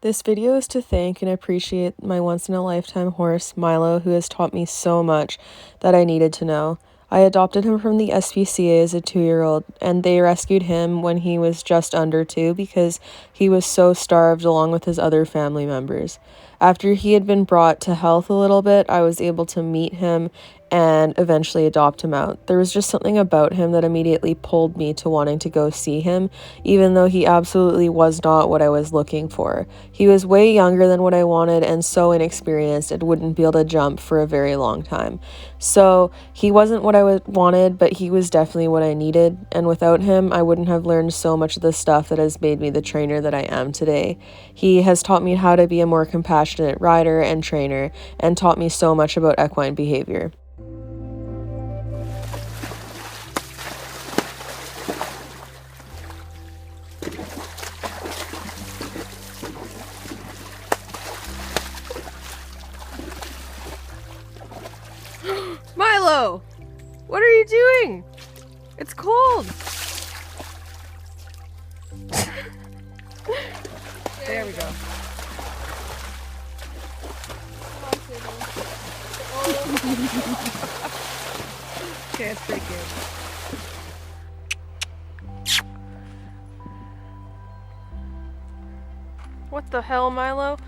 This video is to thank and appreciate my once-in-a-lifetime horse, Milo, who has taught me so much that I needed to know. I adopted him from the SPCA as a 2-year-old, and they rescued him when he was just under 2 because he was so starved along with his other family members. After he had been brought to health a little bit, I was able to meet him and eventually adopt him out. There was just something about him that immediately pulled me to wanting to go see him, even though he absolutely was not what I was looking for. He was way younger than what I wanted and so inexperienced and wouldn't be able to jump for a very long time. So he wasn't what I wanted, but he was definitely what I needed, and without him, I wouldn't have learned so much of the stuff that has made me the trainer that I am today. He has taught me how to be a more compassionate rider and trainer, and taught me so much about equine behavior. Milo! What are you doing? It's cold! There we go. Okay, that's pretty cute. What the hell, Milo?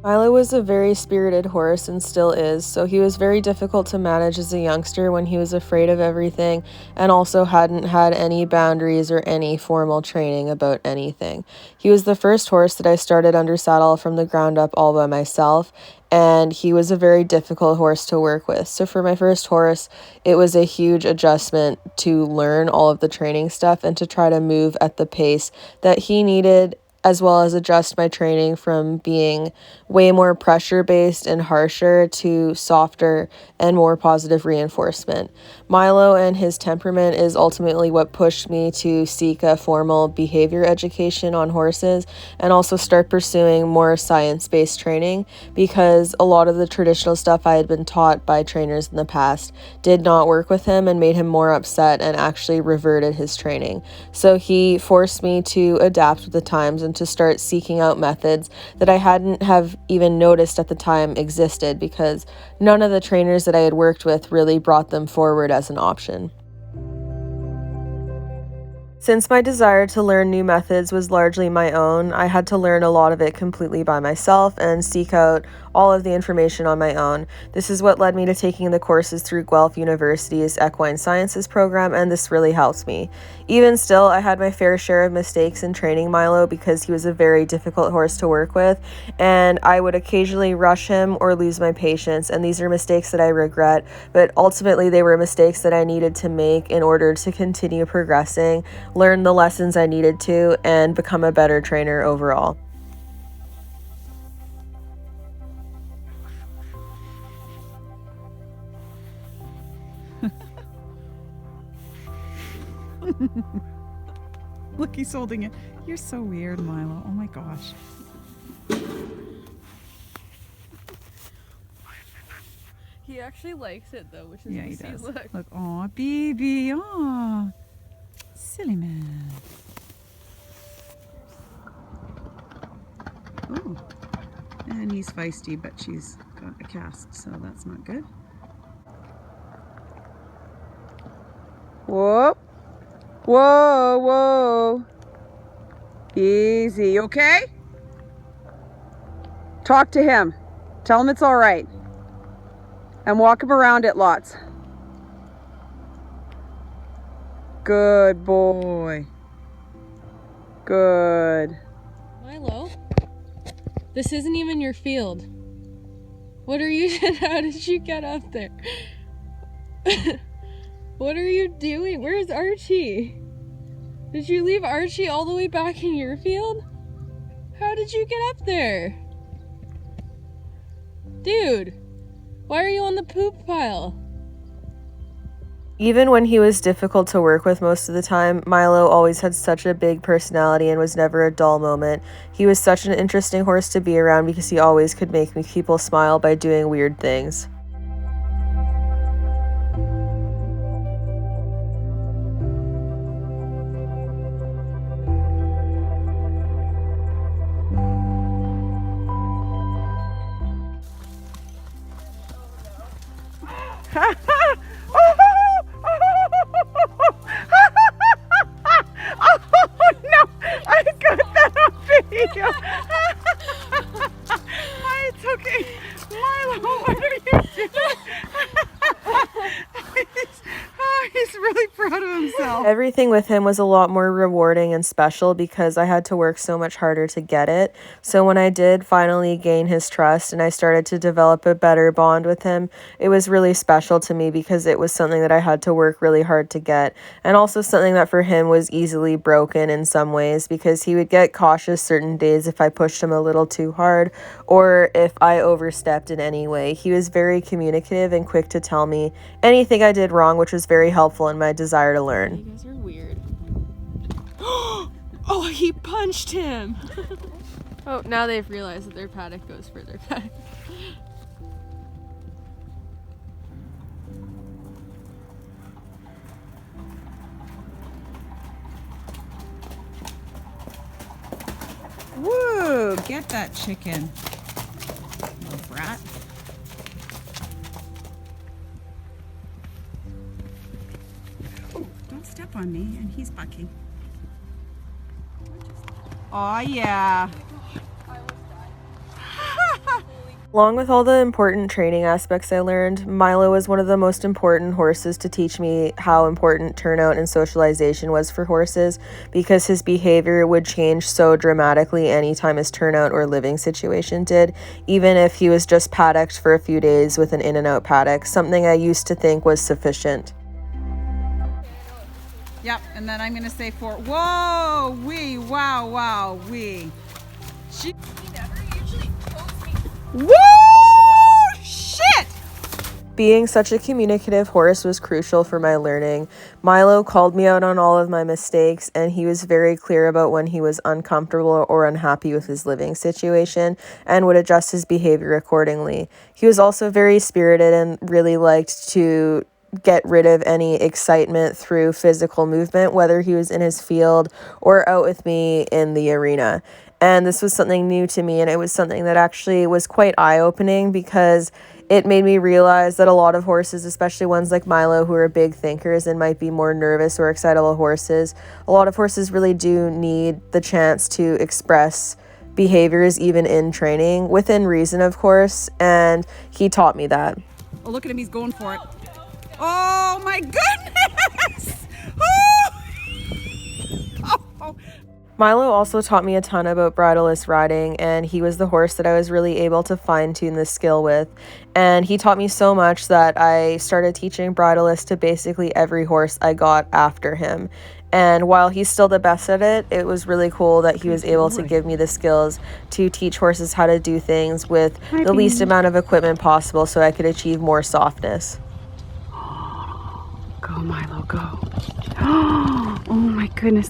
Milo was a very spirited horse and still is, so he was very difficult to manage as a youngster when he was afraid of everything and also hadn't had any boundaries or any formal training about anything. He was the first horse that I started under saddle from the ground up all by myself, and he was a very difficult horse to work with. So for my first horse, it was a huge adjustment to learn all of the training stuff and to try to move at the pace that he needed, as well as adjust my training from being way more pressure-based and harsher to softer and more positive reinforcement. Milo and his temperament is ultimately what pushed me to seek a formal behavior education on horses and also start pursuing more science-based training, because a lot of the traditional stuff I had been taught by trainers in the past did not work with him and made him more upset and actually reverted his training. So he forced me to adapt with the times and to start seeking out methods that I hadn't have even noticed at the time existed, because none of the trainers that I had worked with really brought them forward as an option. Since my desire to learn new methods was largely my own, I had to learn a lot of it completely by myself and seek out all of the information on my own. This is what led me to taking the courses through Guelph University's Equine Sciences program, and this really helps me. Even still, I had my fair share of mistakes in training Milo because he was a very difficult horse to work with, and I would occasionally rush him or lose my patience, and these are mistakes that I regret, but ultimately they were mistakes that I needed to make in order to continue progressing, learn the lessons I needed to, and become a better trainer overall. Look, he's holding it. You're so weird, Milo. Oh my gosh. He actually likes it though, which is Yeah, he does. Look. Look, aw, baby, aw. Silly man. Oh, and he's feisty, but she's got a cast, so that's not good. Whoa. Whoa, whoa. Easy, okay? Talk to him. Tell him it's all right. And walk him around it lots. Good boy. Good. Milo, this isn't even your field. What are you, how did you get up there? What are you doing? Where's Archie? Did you leave Archie all the way back in your field? How did you get up there? Dude, why are you on the poop pile? Even when he was difficult to work with most of the time, Milo always had such a big personality and was never a dull moment. He was such an interesting horse to be around because he always could make people smile by doing weird things. Oh no! I got that on video. It's okay. Milo, what are you doing? He's really proud of himself. Everything with him was a lot more rewarding and special because I had to work so much harder to get it. So when I did finally gain his trust and I started to develop a better bond with him, it was really special to me because it was something that I had to work really hard to get, and also something that for him was easily broken in some ways because he would get cautious certain days if I pushed him a little too hard or if I overstepped in any way. He was very communicative and quick to tell me anything I did wrong, which was very helpful in my desire to learn. You guys are weird. Oh, he punched him! Oh, now they've realized that their paddock goes further back. Woo! Get that chicken, little brat. Oh, don't step on me, and he's bucking. Oh yeah. Along with all the important training aspects I learned, Milo was one of the most important horses to teach me how important turnout and socialization was for horses because his behavior would change so dramatically anytime his turnout or living situation did, even if he was just paddocked for a few days with an in and out paddock, something I used to think was sufficient. Yep, and then I'm gonna say for whoa, wee, wow, wow, wee. He never usually pulls me. Woo! Shit! Being such a communicative horse was crucial for my learning. Milo called me out on all of my mistakes, and he was very clear about when he was uncomfortable or unhappy with his living situation and would adjust his behavior accordingly. He was also very spirited and really liked to get rid of any excitement through physical movement, whether he was in his field or out with me in the arena. And this was something new to me, and it was something that actually was quite eye-opening because it made me realize that a lot of horses, especially ones like Milo, who are big thinkers and might be more nervous or excitable horses, a lot of horses really do need the chance to express behaviors even in training, within reason, of course, and he taught me that. Oh, look at him, he's going for it. Oh my goodness! Oh. Milo also taught me a ton about bridleless riding, and he was the horse that I was really able to fine-tune this skill with. And he taught me so much that I started teaching bridleless to basically every horse I got after him. And while he's still the best at it, it was really cool that he was able to give me the skills to teach horses how to do things with the least amount of equipment possible so I could achieve more softness. Go, Milo, go. Oh my goodness.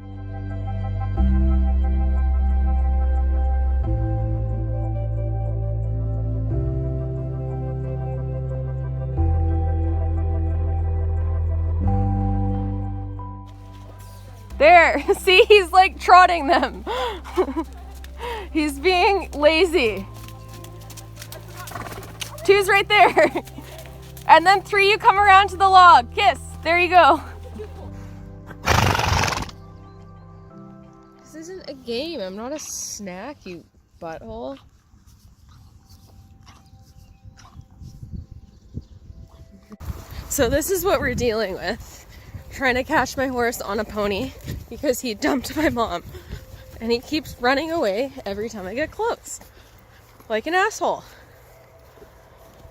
There! See, he's like trotting them. He's being lazy. 2's right there. And then 3, you come around to the log. Kiss. There you go. This isn't a game. I'm not a snack, you butthole. So this is what we're dealing with. Trying to catch my horse on a pony because he dumped my mom. And he keeps running away every time I get close. Like an asshole.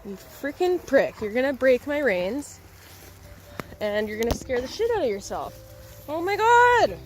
You freaking prick. You're gonna break my reins. And you're gonna scare the shit out of yourself. Oh my god!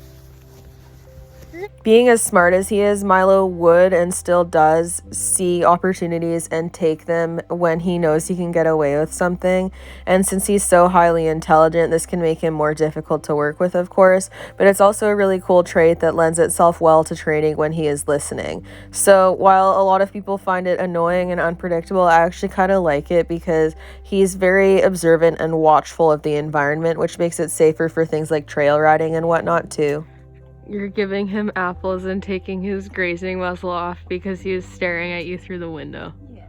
Being as smart as he is, Milo would and still does see opportunities and take them when he knows he can get away with something. And since he's so highly intelligent, this can make him more difficult to work with, of course. But it's also a really cool trait that lends itself well to training when he is listening. So while a lot of people find it annoying and unpredictable, I actually kind of like it because he's very observant and watchful of the environment, which makes it safer for things like trail riding and whatnot too. You're giving him apples and taking his grazing muzzle off because he was staring at you through the window. Yes.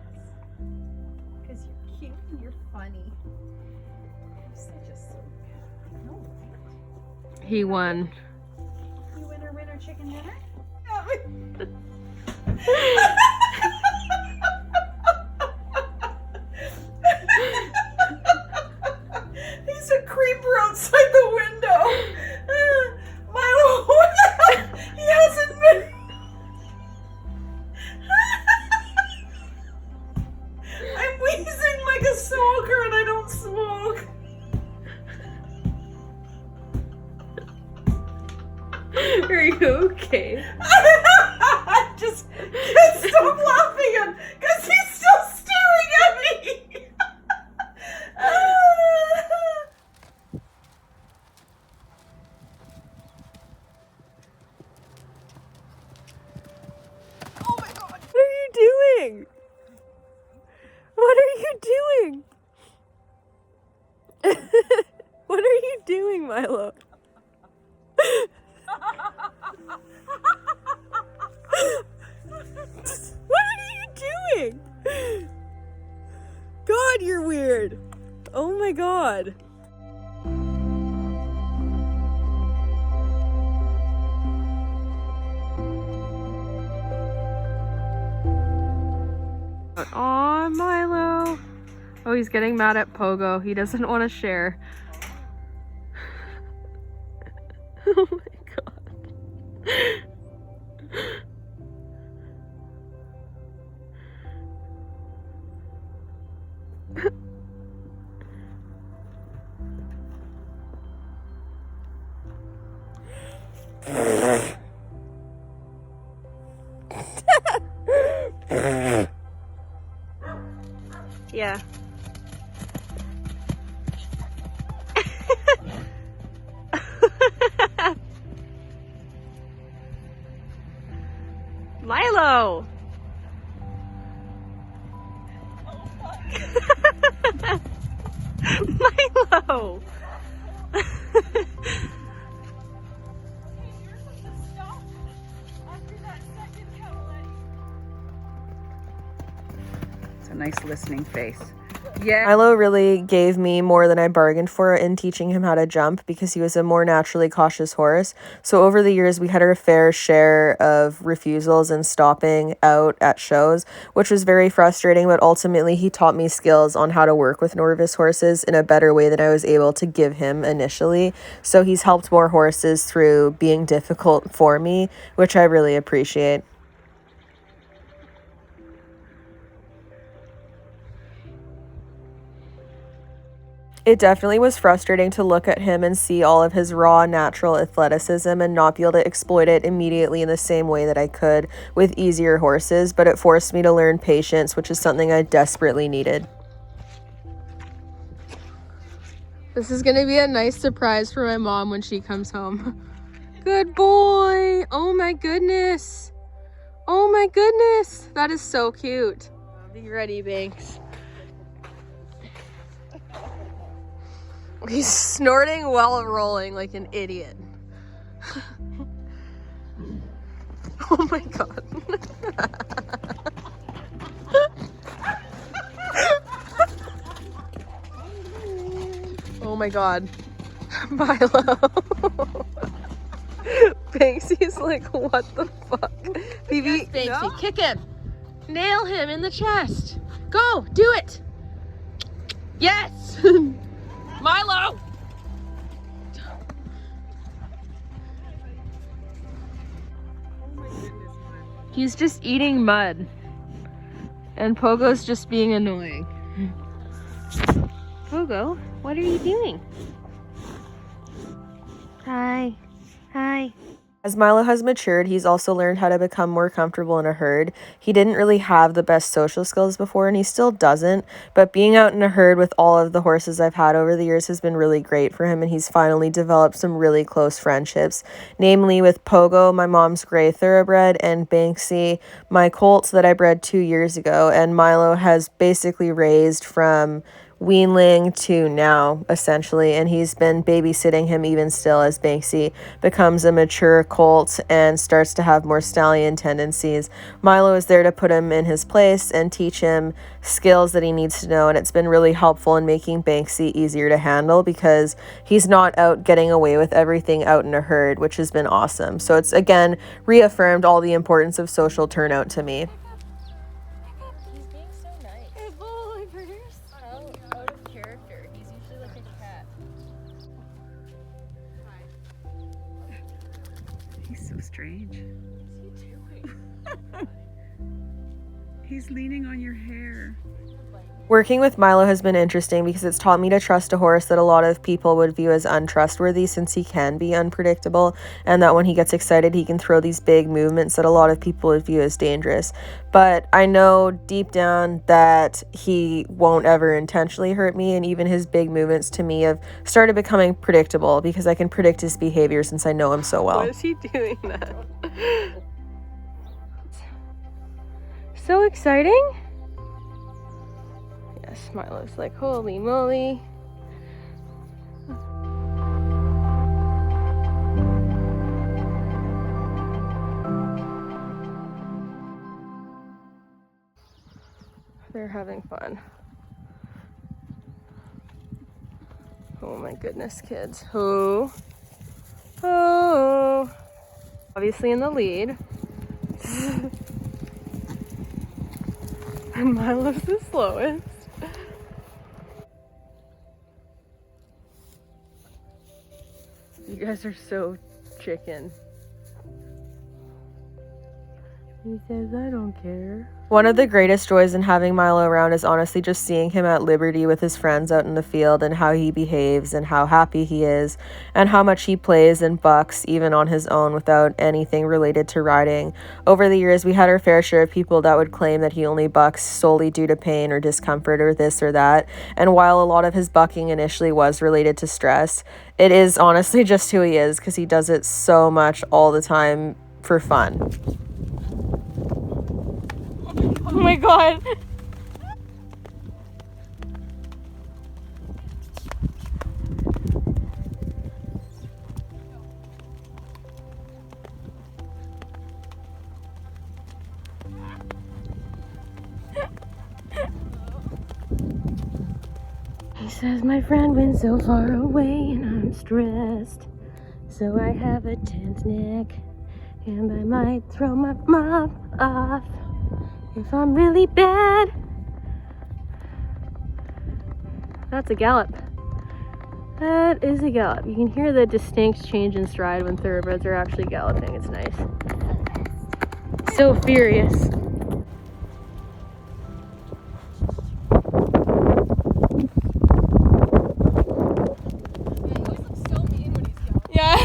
Because you're cute and you're funny. You're such a sweet. I know, right? He won. our chicken dinner? He's a creeper outside the window. Milo, what the hell? He hasn't been. I'm wheezing like a smoker and I don't smoke. Are you okay? I just can't stop laughing because he's still staring at me. Oh my god. What are you doing? What are you doing? What are you doing, Milo? What are you doing? God, you're weird. Oh my god. Aw, Milo. Oh, he's getting mad at Pogo. He doesn't want to share. Oh my god. Yeah. Milo! Milo! It's a nice listening face. Yeah. Milo really gave me more than I bargained for in teaching him how to jump because he was a more naturally cautious horse. So over the years, we had our fair share of refusals and stopping out at shows, which was very frustrating, but ultimately he taught me skills on how to work with nervous horses in a better way than I was able to give him initially. So he's helped more horses through being difficult for me, which I really appreciate. It definitely was frustrating to look at him and see all of his raw natural athleticism and not be able to exploit it immediately in the same way that I could with easier horses, but it forced me to learn patience, which is something I desperately needed. This is going to be a nice surprise for my mom when she comes home. Good boy. Oh my goodness. Oh my goodness. That is so cute. Be ready, Banks. He's snorting while rolling like an idiot. Oh my god. Oh my god. Milo. Banksy's like, what the fuck? BB, yes, Banksy, no? Kick him. Nail him in the chest. Go, do it. Yes. Milo. He's just eating mud. And Pogo's just being annoying. Pogo, what are you doing? Hi. Hi. As Milo has matured, he's also learned how to become more comfortable in a herd. He didn't really have the best social skills before, and he still doesn't, but being out in a herd with all of the horses I've had over the years has been really great for him, and he's finally developed some really close friendships, namely with Pogo, my mom's gray thoroughbred, and Banksy, my colt that I bred 2 years ago, and Milo has basically raised from weanling to now, essentially, and he's been babysitting him even still as Banksy becomes a mature colt and starts to have more stallion tendencies. Milo is there to put him in his place and teach him skills that he needs to know, and it's been really helpful in making Banksy easier to handle because he's not out getting away with everything out in a herd, which has been awesome. So it's again reaffirmed all the importance of social turnout to me. He's being so nice. Hey, boy, Bruce. How out of character. He's usually like a cat. He's so strange. What's he doing? He's leaning on your hair. Working with Milo has been interesting because it's taught me to trust a horse that a lot of people would view as untrustworthy, since he can be unpredictable, and that when he gets excited he can throw these big movements that a lot of people would view as dangerous. But I know deep down that he won't ever intentionally hurt me, and even his big movements to me have started becoming predictable because I can predict his behavior since I know him so well. Why is he doing that? So exciting. Yes, Milo's like, holy moly. They're having fun. Oh my goodness, kids. Oh. Oh. Obviously in the lead. And Milo's the slowest. You guys are so chicken. He says, I don't care. One of the greatest joys in having Milo around is honestly just seeing him at liberty with his friends out in the field, and how he behaves and how happy he is and how much he plays and bucks even on his own without anything related to riding. Over the years, we had our fair share of people that would claim that he only bucks solely due to pain or discomfort or this or that. And while a lot of his bucking initially was related to stress, it is honestly just who he is because he does it so much all the time for fun. Oh my god. He says my friend went so far away and I'm stressed, so I have a tense neck and I might throw my mom off if I'm really bad. That's a gallop. That is a gallop. You can hear the distinct change in stride when thoroughbreds are actually galloping. It's nice. So furious. Yeah.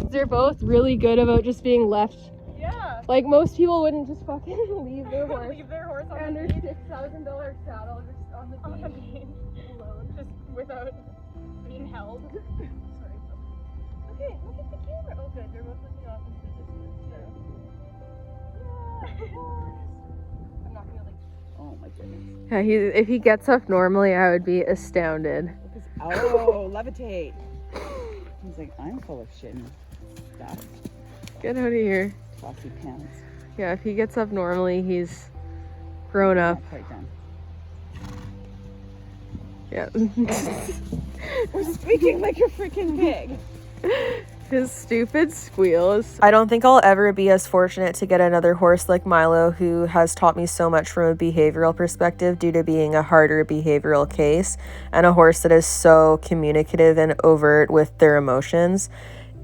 They're both really good about just being left. Yeah. Like most people wouldn't just fucking leave their horse. Leave their horse on And the their beach. $6,000 saddle just on the On the beach beach. alone. Just without being held. Sorry. Okay, look at the camera. Oh good, they're both looking off into the distance. I'm not gonna like. Oh my goodness. Yeah, if he gets up normally, I would be astounded. Oh, levitate. He's like, I'm full of shit and stuff. Get out of here. Flossy pants. Yeah, if he gets up normally, he's grown up. Not quite done. Yeah. We're squeaking like a freaking pig. His stupid squeals. I don't think I'll ever be as fortunate to get another horse like Milo, who has taught me so much from a behavioral perspective due to being a harder behavioral case, and a horse that is so communicative and overt with their emotions.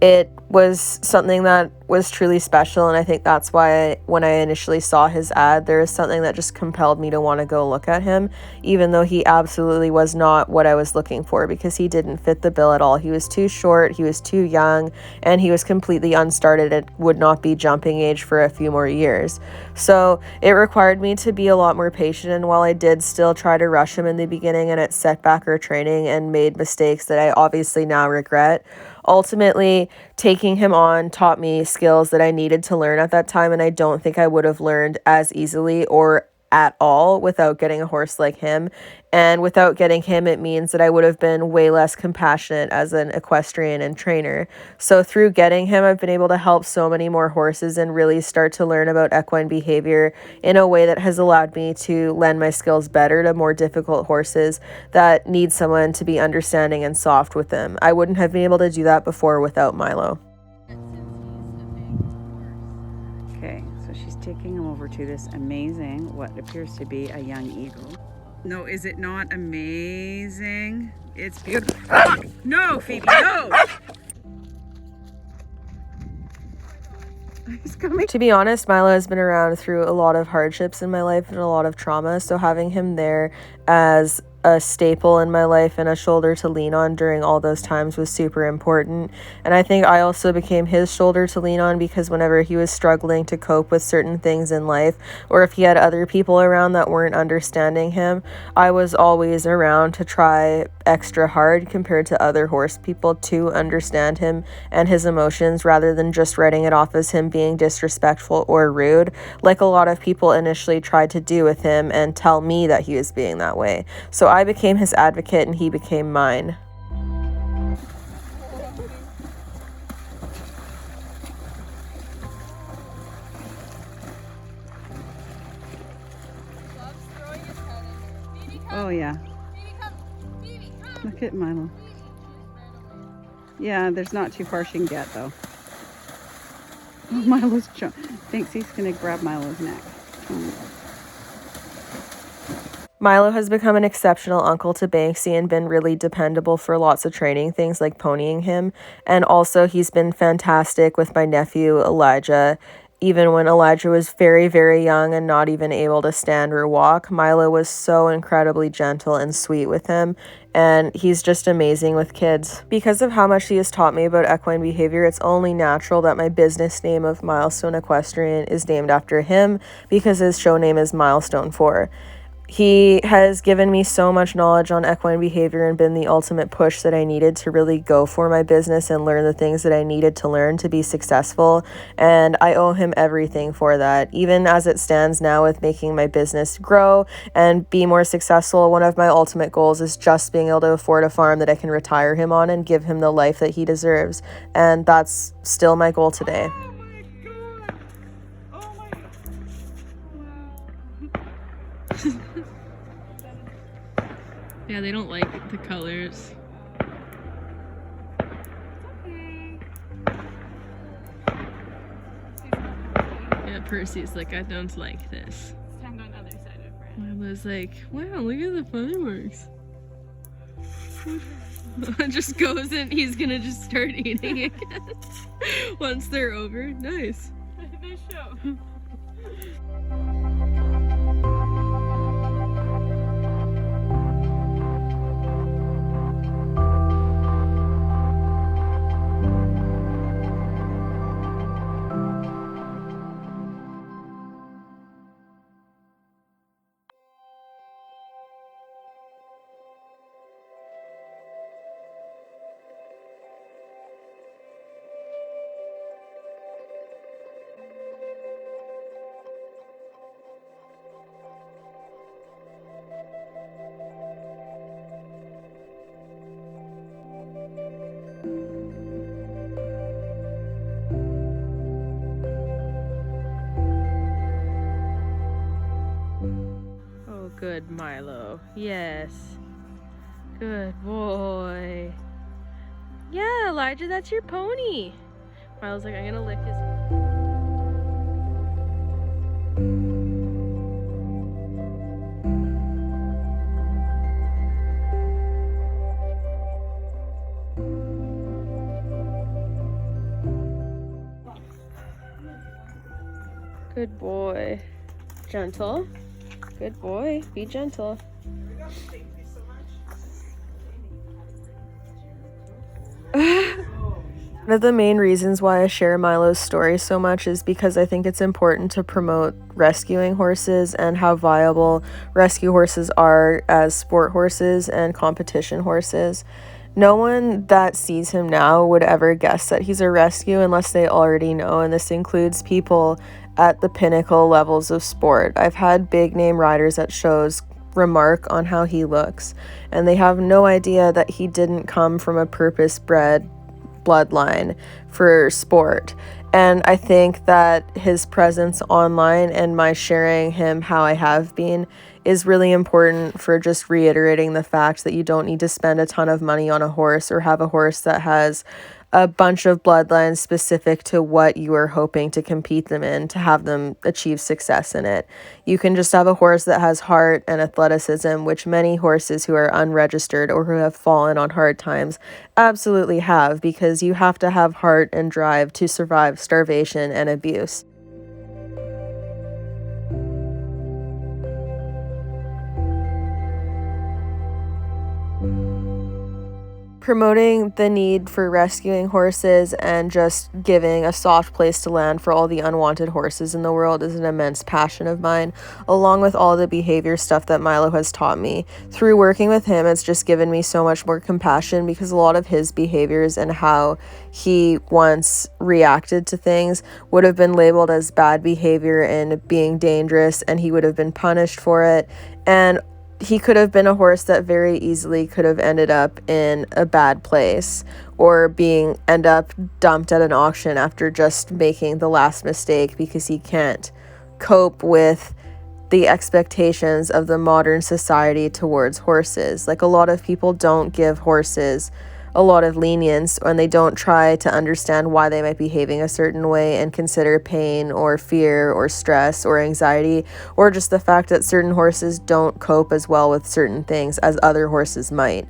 it was something that was truly special, and I think that's why when I initially saw his ad, there was something that just compelled me to want to go look at him, even though he absolutely was not what I was looking for, because he didn't fit the bill at all. He was too short, he was too young, and he was completely unstarted and would not be jumping age for a few more years. So it required me to be a lot more patient, and while I did still try to rush him in the beginning and it set back our training and made mistakes that I obviously now regret, ultimately taking him on taught me skills that I needed to learn at that time, and I don't think I would have learned as easily or at all without getting a horse like him. And without getting him, it means that I would have been way less compassionate as an equestrian and trainer. So through getting him, I've been able to help so many more horses and really start to learn about equine behavior in a way that has allowed me to lend my skills better to more difficult horses that need someone to be understanding and soft with them. I wouldn't have been able to do that before without Milo. Okay, so she's taking him over to this amazing, what appears to be a young eagle. No, is it not amazing? It's beautiful. Ah! No, Phoebe, no! He's coming. To be honest, Milo has been around through a lot of hardships in my life and a lot of trauma, so having him there as a staple in my life and a shoulder to lean on during all those times was super important. And I think I also became his shoulder to lean on, because whenever he was struggling to cope with certain things in life, or if he had other people around that weren't understanding him, I was always around to try extra hard compared to other horse people to understand him and his emotions, rather than just writing it off as him being disrespectful or rude, like a lot of people initially tried to do with him and tell me that he was being that way. So I became his advocate and he became mine. Oh, yeah. Look at Milo. Yeah, there's not too far she can get, though. Oh, Milo's thinks he's going to grab Milo's neck. Oh. Milo has become an exceptional uncle to Banksy and been really dependable for lots of training things like ponying him. And also he's been fantastic with my nephew, Elijah. Even when Elijah was very, very young and not even able to stand or walk, Milo was so incredibly gentle and sweet with him. And he's just amazing with kids. Because of how much he has taught me about equine behavior, it's only natural that my business name of Milestone Equestrian is named after him, because his show name is Milestone 4. He has given me so much knowledge on equine behavior and been the ultimate push that I needed to really go for my business and learn the things that I needed to learn to be successful. And I owe him everything for that. Even as it stands now with making my business grow and be more successful, one of my ultimate goals is just being able to afford a farm that I can retire him on and give him the life that he deserves. And that's still my goal today. Yeah, they don't like the colors. Yeah, Percy's like, I don't like this. Stand on the other side of it. Milo's like, wow, look at the fireworks. Just goes in, he's gonna just start eating again. Once they're over. Nice. Nice show. Good, Milo. Yes. Good boy. Yeah, Elijah, that's your pony. Milo's like, I'm gonna lick his... Good boy. Gentle. Good boy. Be gentle. One of the main reasons why I share Milo's story so much is because I think it's important to promote rescuing horses and how viable rescue horses are as sport horses and competition horses. No one that sees him now would ever guess that he's a rescue unless they already know, and this includes people at the pinnacle levels of sport. I've had big name riders at shows remark on how he looks, and they have no idea that he didn't come from a purpose-bred bloodline for sport. And I think that his presence online and my sharing him how I have been is really important for just reiterating the fact that you don't need to spend a ton of money on a horse or have a horse that has a bunch of bloodlines specific to what you are hoping to compete them in to have them achieve success in it. You can just have a horse that has heart and athleticism, which many horses who are unregistered or who have fallen on hard times absolutely have, because you have to have heart and drive to survive starvation and abuse. Promoting the need for rescuing horses and just giving a soft place to land for all the unwanted horses in the world is an immense passion of mine, along with all the behavior stuff that Milo has taught me. Through working with him, it's just given me so much more compassion, because a lot of his behaviors and how he once reacted to things would have been labeled as bad behavior and being dangerous, and he would have been punished for it. And he could have been a horse that very easily could have ended up in a bad place or end up dumped at an auction after just making the last mistake because he can't cope with the expectations of the modern society towards horses. Like, a lot of people don't give horses a lot of lenience, and they don't try to understand why they might be behaving a certain way and consider pain or fear or stress or anxiety, or just the fact that certain horses don't cope as well with certain things as other horses might.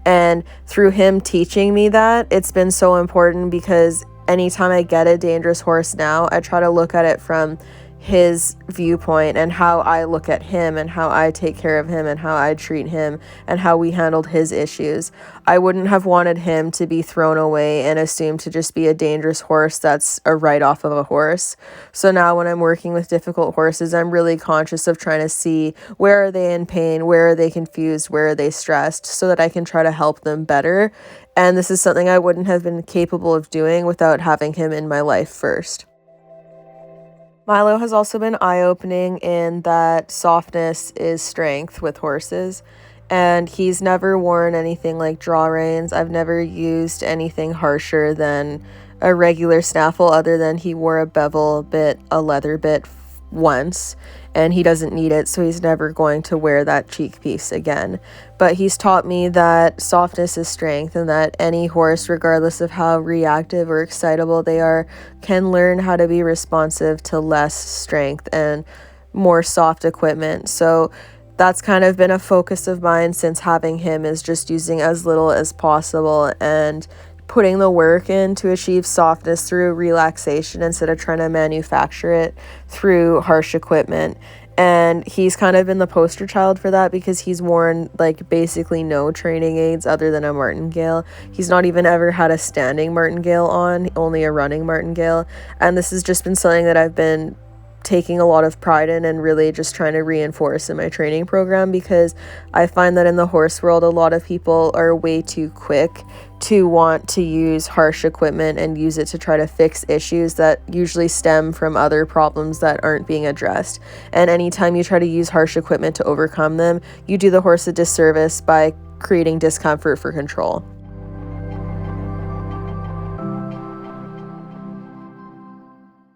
And through him teaching me that, it's been so important, because anytime I get a dangerous horse now, I try to look at it from his viewpoint and how I look at him and how I take care of him and how I treat him and how we handled his issues. I wouldn't have wanted him to be thrown away and assumed to just be a dangerous horse that's a write-off of a horse. So now when I'm working with difficult horses, I'm really conscious of trying to see where are they in pain, where are they confused, where are they stressed, so that I can try to help them better. And this is something I wouldn't have been capable of doing without having him in my life first. Milo has also been eye-opening in that softness is strength with horses, and he's never worn anything like draw reins. I've never used anything harsher than a regular snaffle, other than he wore a bevel bit, a leather bit once, and he doesn't need it, so he's never going to wear that cheek piece again. But he's taught me that softness is strength, and that any horse, regardless of how reactive or excitable they are, can learn how to be responsive to less strength and more soft equipment. So that's kind of been a focus of mine since having him, is just using as little as possible and putting the work in to achieve softness through relaxation instead of trying to manufacture it through harsh equipment. And he's kind of been the poster child for that, because he's worn like basically no training aids other than a martingale. He's not even ever had a standing martingale on, only a running martingale. And this has just been something that I've been taking a lot of pride in and really just trying to reinforce in my training program, because I find that in the horse world, a lot of people are way too quick to want to use harsh equipment and use it to try to fix issues that usually stem from other problems that aren't being addressed. And anytime you try to use harsh equipment to overcome them, you do the horse a disservice by creating discomfort for control.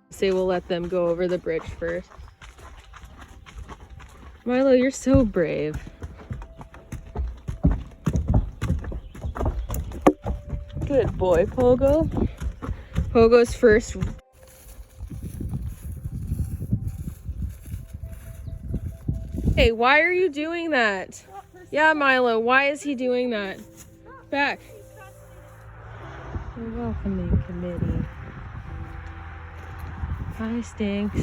Say we'll let them go over the bridge first. Milo, you're so brave. Good boy, Pogo. Pogo's first. Hey, why are you doing that? Yeah, Milo, why is he doing that? Back. The welcoming committee. Hi, Stinks.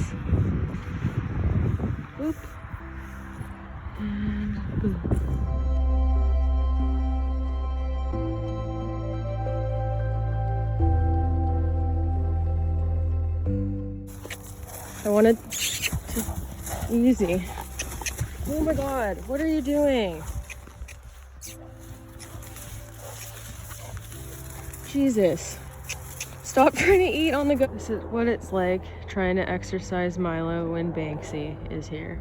Boop. And boop. I wanted to easy. Oh my god, what are you doing? Jesus. Stop trying to eat on the go. This is what it's like trying to exercise Milo when Banksy is here.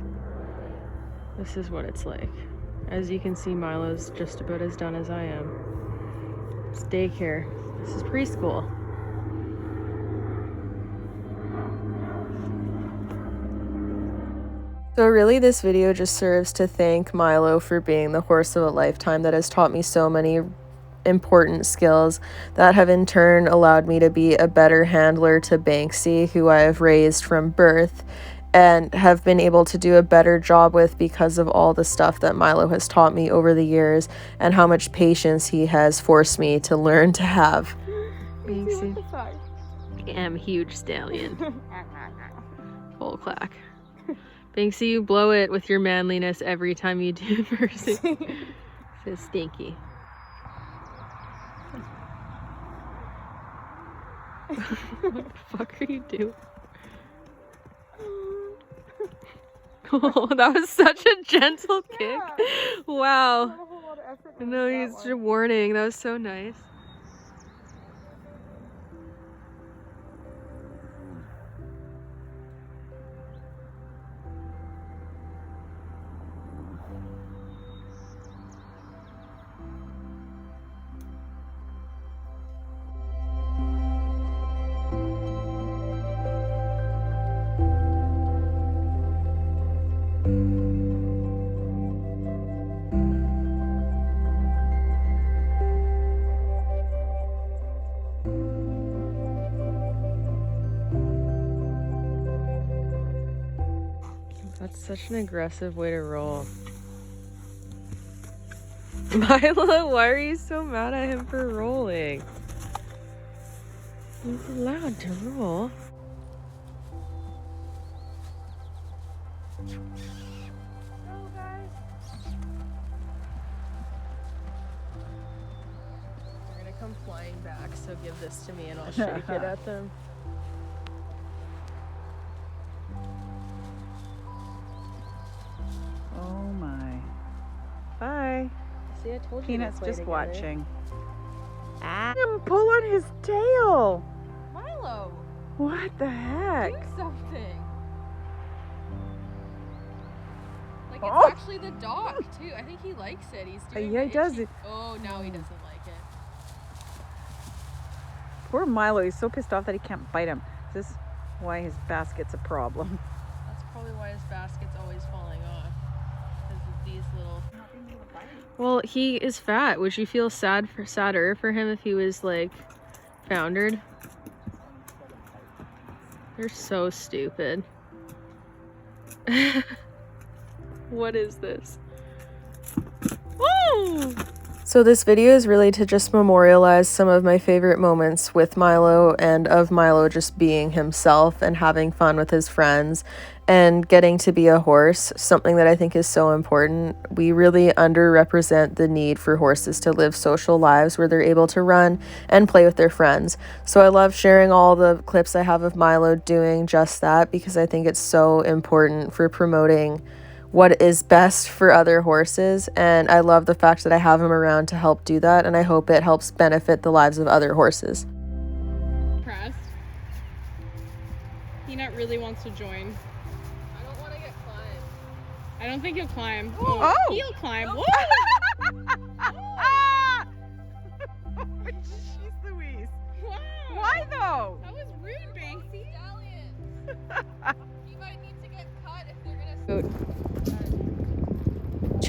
This is what it's like. As you can see, Milo's just about as done as I am. It's daycare. This is preschool. So really this video just serves to thank Milo for being the horse of a lifetime that has taught me so many important skills that have in turn allowed me to be a better handler to Banksy, who I have raised from birth and have been able to do a better job with because of all the stuff that Milo has taught me over the years and how much patience he has forced me to learn to have. Banksy. I am a huge stallion. Full clack. Banksy, you blow it with your manliness every time you do Mercy. Says stinky. What the fuck are you doing? Oh, that was such a gentle kick. Wow. No, he's just warning. That was so nice. That's such an aggressive way to roll. Milo, why are you so mad at him for rolling? He's allowed to roll. Go, guys. They're gonna come flying back, so give this to me and I'll shake it at them. Oh my. Bye. See, I told you. Peanut's just watching. Pull on his tail. Milo, What the heck? do something. Like, it's Oh. actually the dog too. I think he likes it. He's doing Yeah, the he does itchy- it. Oh, now he doesn't like it. Poor Milo, he's so pissed off that he can't bite him. This is why his basket's a problem. That's probably why his basket's always falling off. Because of these little. Well, he is fat. Would you feel sadder for him if he was like foundered? They're so stupid. What is this? Woo! So this video is really to just memorialize some of my favorite moments with Milo and of Milo just being himself and having fun with his friends and getting to be a horse, something that I think is so important. We really underrepresent the need for horses to live social lives where they're able to run and play with their friends. So I love sharing all the clips I have of Milo doing just that because I think it's so important for promoting what is best for other horses, and I love the fact that I have him around to help do that, and I hope it helps benefit the lives of other horses. Pressed. Peanut really wants to join. I don't want to get climbed. I don't think he'll climb. Oh. He'll climb. Whoa! Jeez Louise. Wow. Why though? That was rude, Banksy. Stallion. He might need to get cut if they're gonna.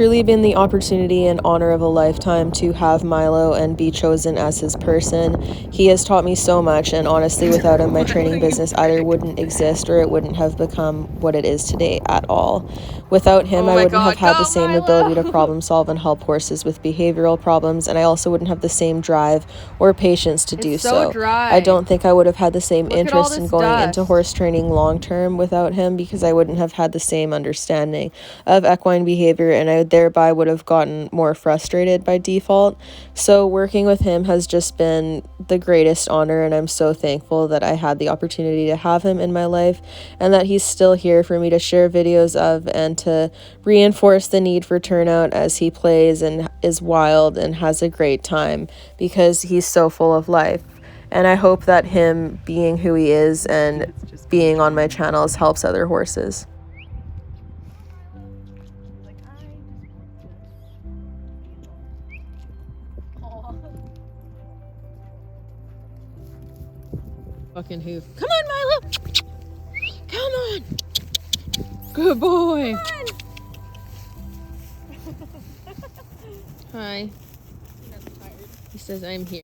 truly been the opportunity and honor of a lifetime to have Milo and be chosen as his person. He has taught me so much, and honestly, without him, my training business either wouldn't exist or it wouldn't have become what it is today at all. Without him, I wouldn't have had the same ability to problem solve and help horses with behavioral problems, and I also wouldn't have the same drive or patience to do so. I don't think I would have had the same interest in going into horse training long term without him, because I wouldn't have had the same understanding of equine behavior, and I thereby would have gotten more frustrated by default. So working with him has just been the greatest honor, and I'm so thankful that I had the opportunity to have him in my life and that he's still here for me to share videos of and to reinforce the need for turnout as he plays and is wild and has a great time, because he's so full of life. And I hope that him being who he is and being on my channels helps other horses. Fucking hoof. Come on, Milo! Come on! Good boy! Hi. He says I'm here.